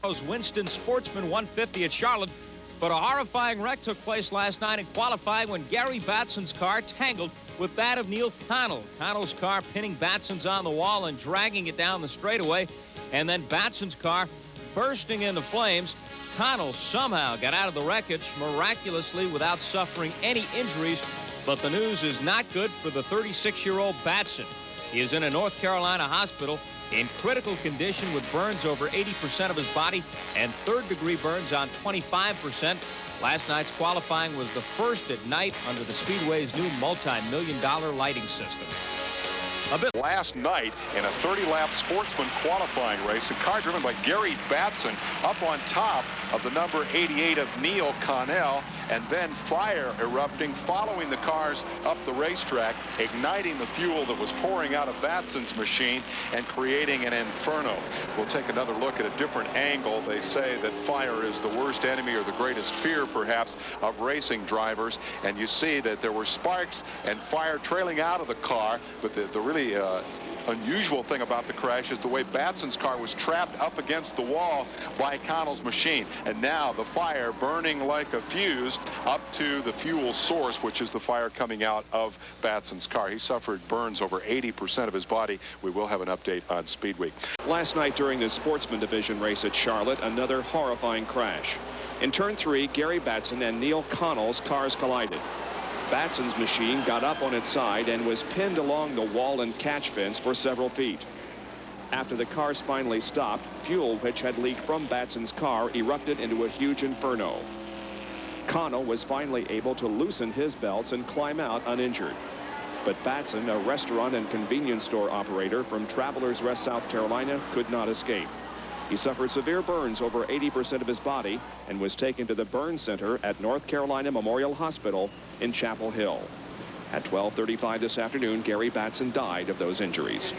Winston Sportsman 150 at Charlotte. But a horrifying wreck took place last night in qualifying when Gary Batson's car tangled with that of Neil Connell. Connell's car pinning Batson's on the wall and dragging it down the straightaway, and then Batson's car bursting into flames. Connell somehow got out of the wreckage miraculously without suffering any injuries, but the news is not good for the 36-year-old Batson. He is in a North Carolina hospital in critical condition with burns over 80% of his body and third-degree burns on 25%. Last night's qualifying was the first at night under the Speedway's new multi-million-dollar lighting system. Last night in a 30-lap Sportsman qualifying race, a car driven by Gary Batson up on top of the number 88 of Neil Connell, and then fire erupting following the cars up the racetrack, igniting the fuel that was pouring out of Batson's machine and creating an inferno. We'll take another look at a different angle. They say that fire is the worst enemy, or the greatest fear perhaps, of racing drivers, and you see that there were sparks and fire trailing out of the car, but the really unusual thing about the crash is the way Batson's car was trapped up against the wall by Connell's machine, and now the fire burning like a fuse up to the fuel source, which is the fire coming out of Batson's car. He suffered burns over 80% of his body. We will have an update on Speed Week. Last night during the Sportsman Division race at Charlotte, another horrifying crash. In turn 3, Gary Batson and Neil Connell's cars collided. Batson's machine got up on its side and was pinned along the wall and catch fence for several feet. After the cars finally stopped, fuel which had leaked from Batson's car erupted into a huge inferno. Connell was finally able to loosen his belts and climb out uninjured. But Batson, a restaurant and convenience store operator from Travelers Rest, South Carolina, could not escape. He suffered severe burns over 80% of his body and was taken to the burn center at North Carolina Memorial Hospital in Chapel Hill. At 12:35 this afternoon, Gary Batson died of those injuries.